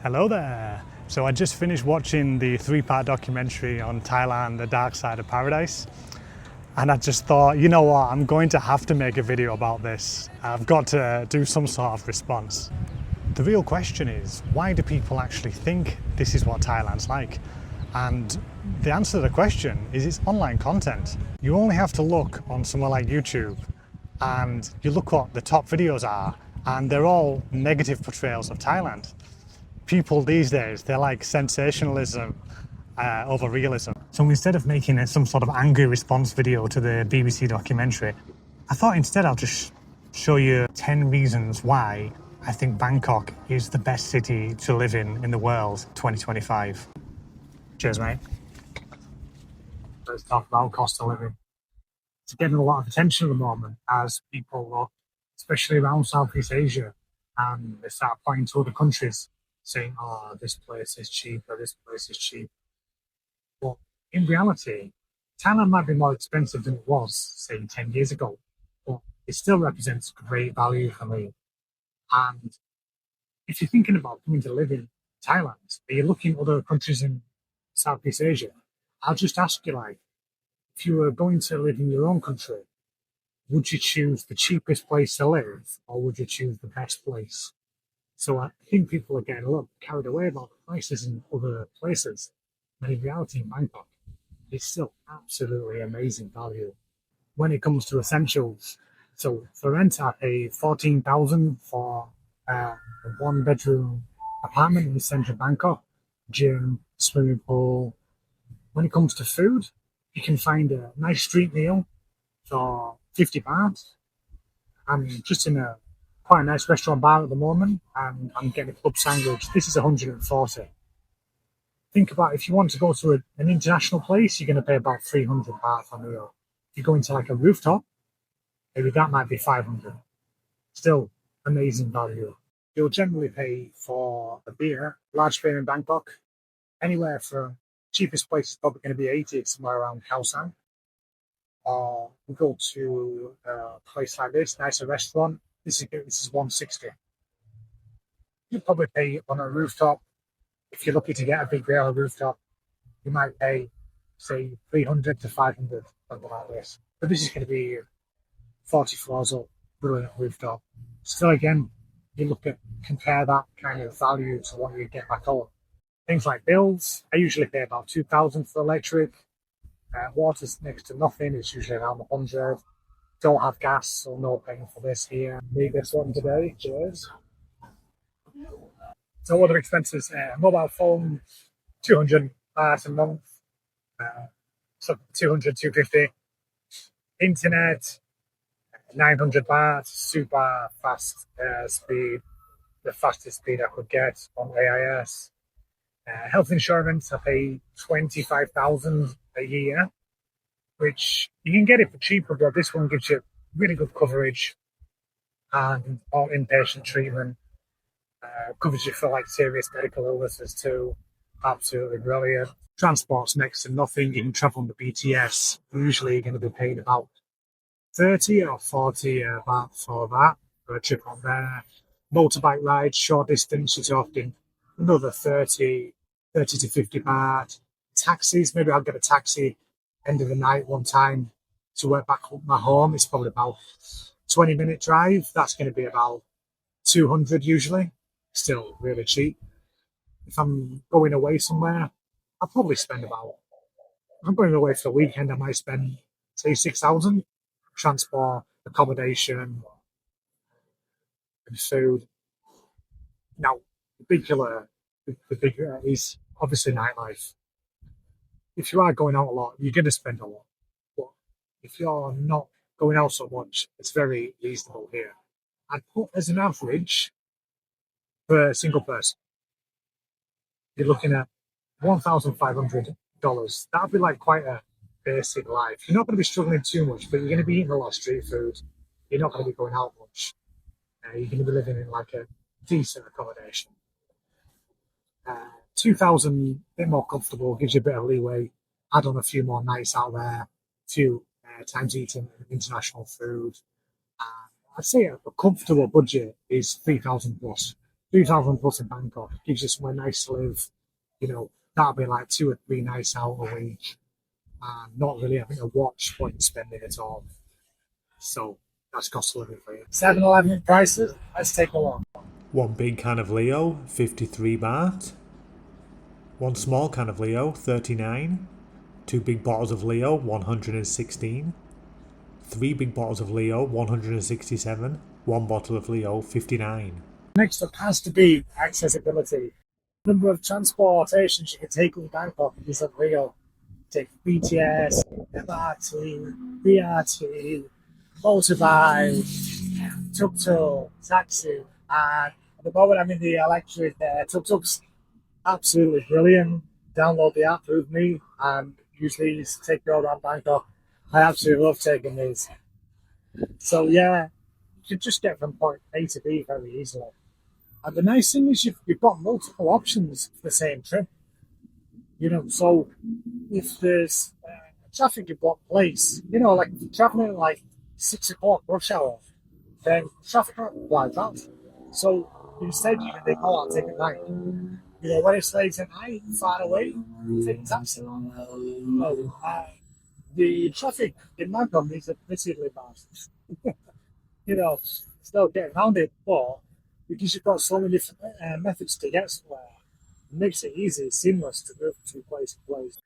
Hello there. So I just finished watching the three-part documentary on Thailand, the dark side of paradise. And I just thought, you know what, I'm going to have to make a video about this. I've got to do some sort of response. The real question is, why do people actually think this is what Thailand's like? And the answer to the question is it's online content. You only have to look on somewhere like YouTube and you look what the top videos are, and they're all negative portrayals of Thailand. People these days, they're like sensationalism over realism. So instead of making some sort of angry response video to the BBC documentary, I thought instead I'll just show you 10 reasons why I think Bangkok is the best city to live in the world 2025. Cheers, mate. Let's talk about cost of living. It's getting a lot of attention at the moment as people look, especially around Southeast Asia, and they start pointing to other countries saying, oh, this place is cheap or this place is cheap. But in reality, Thailand might be more expensive than it was, say, 10 years ago, but it still represents great value for me. And if you're thinking about coming to live in Thailand, are you looking at other countries in Southeast Asia? I'll just ask you, like, if you were going to live in your own country, would you choose the cheapest place to live or would you choose the best place? So I think people are getting a little carried away about the prices in other places. But in reality, in Bangkok, it's still absolutely amazing value. When it comes to essentials, so for rent, I pay 14,000 for a one-bedroom apartment in central Bangkok, gym, swimming pool. When it comes to food, you can find a nice street meal for 50 baht. I'm just in a quite a nice restaurant bar at the moment, and I'm getting a club sandwich. This is 140. Think about if you want to go to an international place, you're going to pay about 300 baht for a meal. If you go into like a rooftop, maybe that might be 500. Still amazing value. You'll generally pay for a beer, large beer in Bangkok, anywhere from cheapest place is probably going to be 80, somewhere around Khao San. Or we go to a place like this, nicer restaurant. This is 160. You'll probably pay on a rooftop. If you're lucky to get a big rail rooftop, you might pay, say, 300 to 500, something like this. But this is going to be 40 floors up, brilliant rooftop. Still, again, you compare that kind of value to what you get back home. Things like bills, I usually pay about 2,000 for electric. Water's next to nothing, it's usually around 100. Don't have gas, so no paying for this here. Need this one today, cheers. So other expenses, mobile phone, 200 baht a month, so 200, 250. Internet, 900 baht, super fast speed, the fastest speed I could get on AIS. Health insurance, I pay 25,000 a year, which you can get it for cheaper, but this one gives you really good coverage and all inpatient treatment. Covers you for like serious medical illnesses too. Absolutely brilliant. Transport's next to nothing. You can travel on the BTS. Usually you're going to be paid about 30 or 40 baht for that, for a trip on there. Motorbike rides, short distance, you're talking another 30 to 50 baht. Taxis, maybe I'll get a taxi end of the night one time to work back up my home. It's probably about 20-minute drive. That's going to be about 200 usually. Still really cheap. If I'm going away somewhere, I'll probably spend about, if I'm going away for the weekend, I might spend, say, 6,000. Transport, accommodation, and food. Now, the big killer is obviously nightlife. If you are going out a lot, you're going to spend a lot. But if you're not going out so much, it's very reasonable here. I'd put as an average for a single person, you're looking at $1,500. That'd be like quite a basic life. You're not going to be struggling too much, but you're going to be eating a lot of street food. You're not going to be going out much. You're going to be living in like a decent accommodation. 2,000, a bit more comfortable, gives you a bit of leeway. Add on a few more nights out there, a few times eating international food. I'd say a comfortable budget is 3,000 plus. 3,000 plus in Bangkok gives you somewhere nice to live. You know, that'll be like 2 or 3 nights out a week, and not really having to watch what you're spending at all. So that's cost of living for you. 7-Eleven prices. Let's take a look. One big can of Leo, 53 baht. One small can of Leo, 39. Two big bottles of Leo, 116. Three big bottles of Leo, 167. One bottle of Leo, 59. Next up has to be accessibility. Number of transportations you can take in Bangkok is unreal. Take BTS, MRT, BRT, motorbike, tuk-tuk, taxi, and at the moment I'm in the electric tuk-tuks. Absolutely brilliant. Download the app with me and use these to take you around Bangkok. I absolutely love taking these. So yeah, you can just get from point A to B very easily. And the nice thing is you've got multiple options for the same trip. You know, so if there's traffic in one place, you know, like if you're traveling at like 6 o'clock rush hour, then traffic won't like that. So instead you can think, oh, I'll take a night. You know, when it's late at night, far away, take a taxi. The traffic in Bangkok is admittedly bad. You know, still getting around it, but because you've got so many different methods to get somewhere, it makes it easy, seamless to move from place to place.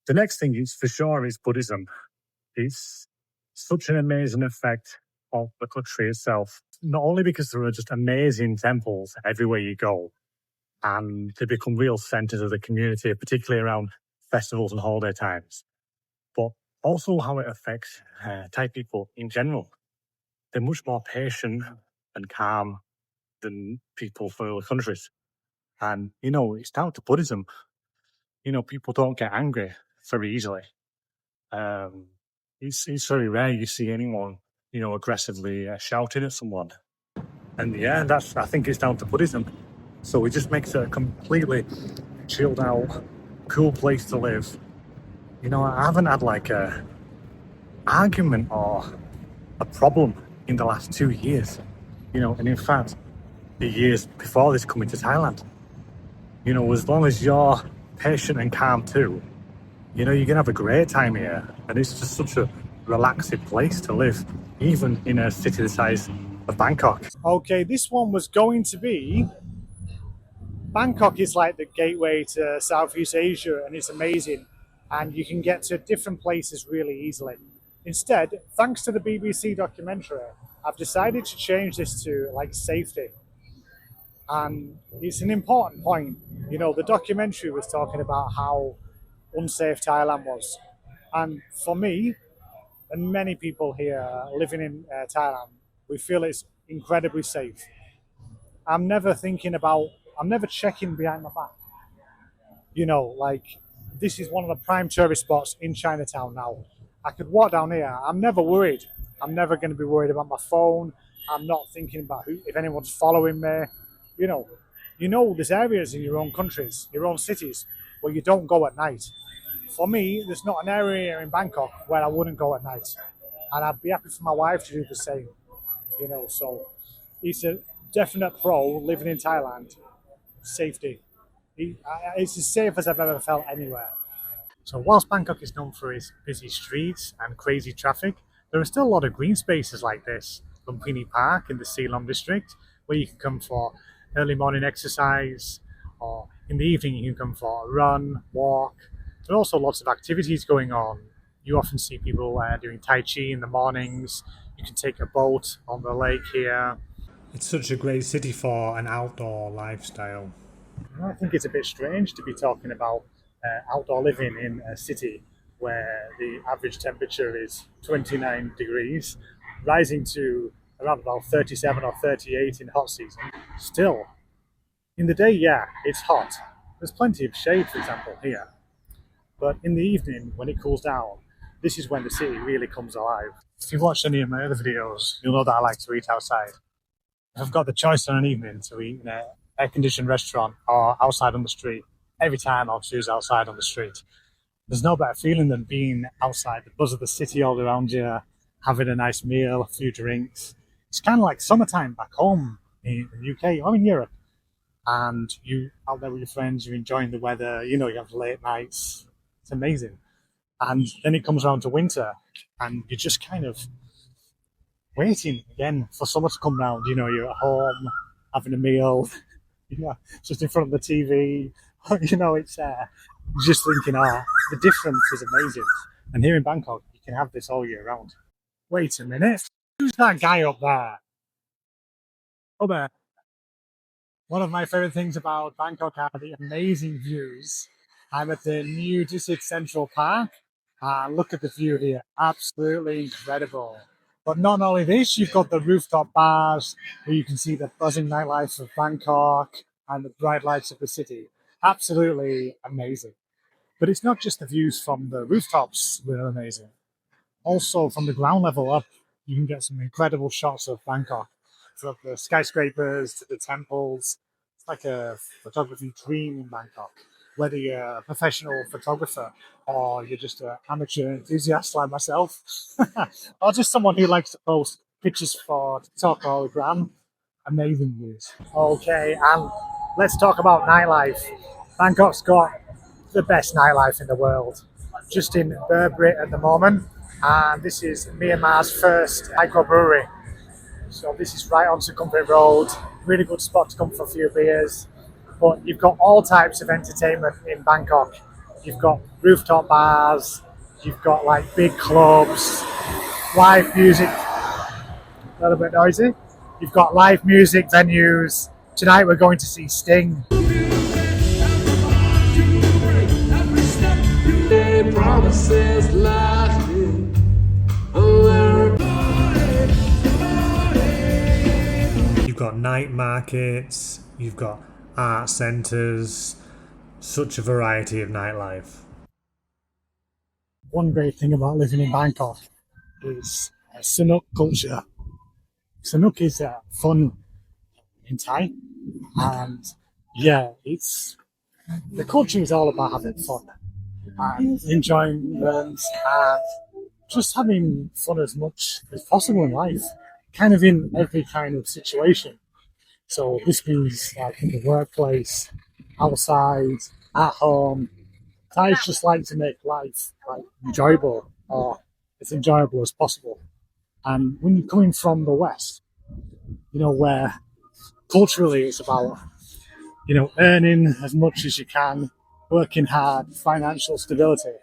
The next thing is for sure is Buddhism. It's such an amazing effect of the country itself. Not only because there are just amazing temples everywhere you go, and they become real centres of the community, particularly around festivals and holiday times, but also how it affects Thai people in general. They're much more patient and calm than people from other countries. And, you know, it's down to Buddhism. You know, people don't get angry very easily. It's very rare you see anyone, you know, aggressively shouting at someone. And yeah, I think it's down to Buddhism. So it just makes it a completely chilled out, cool place to live. You know, I haven't had like a argument or a problem in the last 2 years. You know, and in fact, the years before this coming to Thailand. You know, as long as you're patient and calm too, you know, you're going to have a great time here. And it's just such a relaxing place to live, even in a city the size of Bangkok. Okay, this one was going to be Bangkok is like the gateway to Southeast Asia, and it's amazing. And you can get to different places really easily. Instead, thanks to the BBC documentary, I've decided to change this to like safety. And it's an important point. You know, the documentary was talking about how unsafe Thailand was. And for me, and many people here living in Thailand, we feel it's incredibly safe. I'm never checking behind my back. You know, like this is one of the prime tourist spots in Chinatown now. I could walk down here. I'm never worried. I'm never going to be worried about my phone. I'm not thinking about if anyone's following me. You know, there's areas in your own countries, your own cities, where you don't go at night. For me, there's not an area in Bangkok where I wouldn't go at night, and I'd be happy for my wife to do the same. You know, so it's a definite pro living in Thailand. Safety. It's as safe as I've ever felt anywhere. So whilst Bangkok is known for its busy streets and crazy traffic, there are still a lot of green spaces like this. Lumpini Park in the Ceylon district, where you can come for early morning exercise, or in the evening you can come for a run, walk. There are also lots of activities going on. You often see people doing Tai Chi in the mornings. You can take a boat on the lake here. It's such a great city for an outdoor lifestyle. I think it's a bit strange to be talking about outdoor living in a city where the average temperature is 29 degrees, rising to around about 37 or 38 in hot season. Still, in the day, yeah, it's hot. There's plenty of shade, for example, here. But in the evening, when it cools down, this is when the city really comes alive. If you've watched any of my other videos, you'll know that I like to eat outside. If I've got the choice on an evening to eat in an air-conditioned restaurant or outside on the street, every time I'll choose outside on the street. There's no better feeling than being outside, the buzz of the city all around you, having a nice meal, a few drinks. It's kind of like summertime back home in the UK or in Europe. and you out there with your friends, you're enjoying the weather, you have late nights. It's amazing. And then it comes around to winter, and you're just kind of waiting again for summer to come round. You're at home having a meal, just in front of the TV. It's you're just thinking, the difference is amazing. And here in Bangkok, you can have this all year round. Wait a minute, who's that guy up there? Up there. One of my favorite things about Bangkok are the amazing views. I'm at the new District Central Park. Look at the view here, absolutely incredible. But not only this, you've got the rooftop bars where you can see the buzzing nightlife of Bangkok and the bright lights of the city. Absolutely amazing. But it's not just the views from the rooftops that are amazing. Also, from the ground level up, you can get some incredible shots of Bangkok. From the skyscrapers to the temples. It's like a photography dream in Bangkok. Whether you're a professional photographer or you're just an amateur enthusiast like myself, or just someone who likes to post pictures for TikTok or the gram, amazing views. Okay, and let's talk about nightlife. Bangkok's got the best nightlife in the world. Just in Burberry at the moment, and this is Myanmar's first microbrewery. So this is right on Sukhumvit Road, really good spot to come for a few beers. But you've got all types of entertainment in Bangkok. You've got rooftop bars, you've got like big clubs, live music, a little bit noisy. You've got live music venues. Tonight we're going to see Sting. Promises lasting. You've got night markets, you've got art centres, such a variety of nightlife. One great thing about living in Bangkok is Sanuk culture. Sanuk is fun in Thai, and the culture is all about having fun and enjoyment and just having fun as much as possible in life, kind of in every kind of situation. So this means like in the workplace, outside, at home. Thais just like to make life like enjoyable or as enjoyable as possible. And when you're coming from the West, where culturally it's about, earning as much as you can, working hard, financial stability,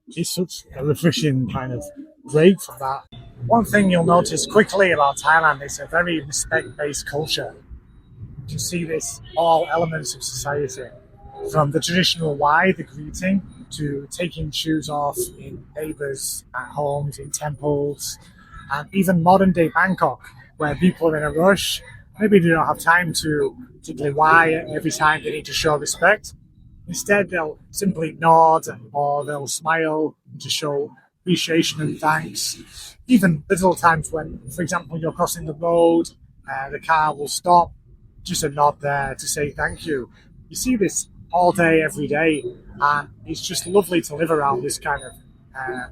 it's such a refreshing kind of break from that. One thing you'll notice quickly about Thailand is a very respect-based culture. You can see this all elements of society, from the traditional why, the greeting, to taking shoes off in neighbours, at homes, in temples, and even modern day Bangkok, where people are in a rush. Maybe they don't have time to particularly why every time they need to show respect. Instead, they'll simply nod or they'll smile to show appreciation and thanks. Even little times when, for example, you're crossing the road, the car will stop, just a nod there to say thank you. You see this all day, every day, and it's just lovely to live around this kind of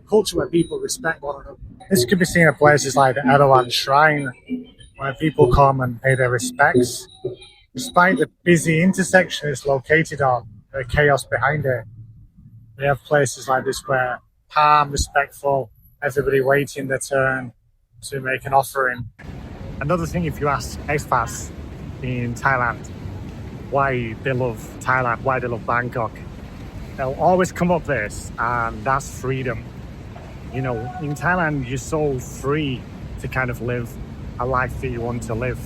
culture where people respect one another. This could be seen at places like the Erdogan Shrine, where people come and pay their respects. Despite the busy intersection it's located on, the chaos behind it, we have places like this where calm, respectful, everybody waiting their turn to make an offering. Another thing, if you ask expats in Thailand why they love Thailand, why they love Bangkok, they'll always come up this, and that's freedom. In Thailand, you're so free to kind of live a life that you want to live.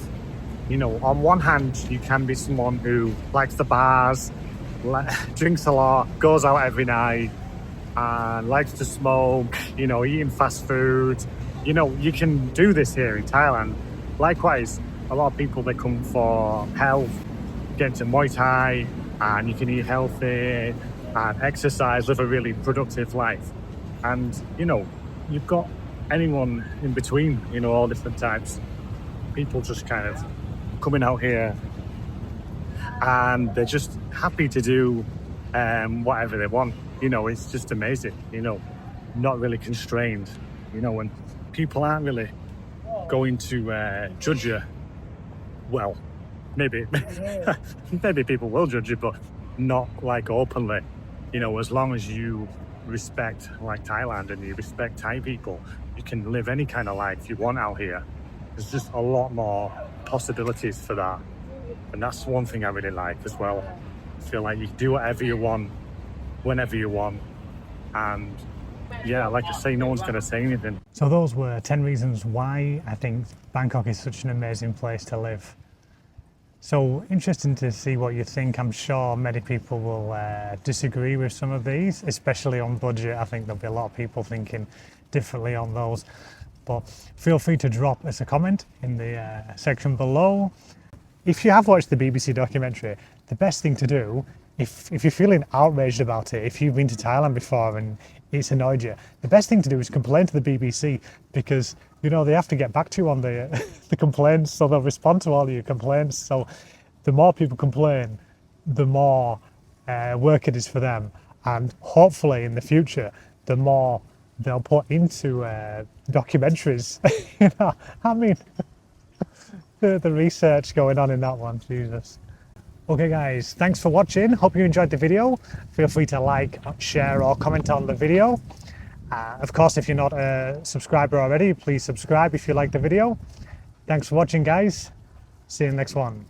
On one hand, you can be someone who likes the bars, drinks a lot, goes out every night, and likes to smoke, eating fast food. You can do this here in Thailand. Likewise, a lot of people, they come for health, get into Muay Thai, and you can eat healthy and exercise, live a really productive life. And, you've got anyone in between, all different types. People just kind of coming out here and they're just happy to do whatever they want. It's just amazing, not really constrained, when people aren't really going to judge you. Well, maybe maybe people will judge you, but not like openly. You know, as long as you respect like Thailand and you respect Thai people, you can live any kind of life you want out here. There's just a lot more possibilities for that, and that's one thing I really like as well. I feel like you can do whatever you want whenever you want, and yeah, like I say, no one's going to say anything. So those were 10 reasons why I think Bangkok is such an amazing place to live. So interesting to see what you think. I'm sure many people will disagree with some of these, especially on budget. I think there'll be a lot of people thinking differently on those. But feel free to drop us a comment in the section below. If you have watched the BBC documentary, the best thing to do, if you're feeling outraged about it, if you've been to Thailand before and it's annoyed you, the best thing to do is complain to the BBC, because you know they have to get back to you on the the complaints, so they'll respond to all of your complaints. So the more people complain, the more work it is for them, and hopefully in the future, the more they'll put into documentaries. You know, I mean, the research going on in that one, Jesus. Okay guys, thanks for watching. Hope you enjoyed the video. Feel free to like, share or comment on the video. Of course, if you're not a subscriber already, please subscribe if you like the video. Thanks for watching guys. See you in the next one.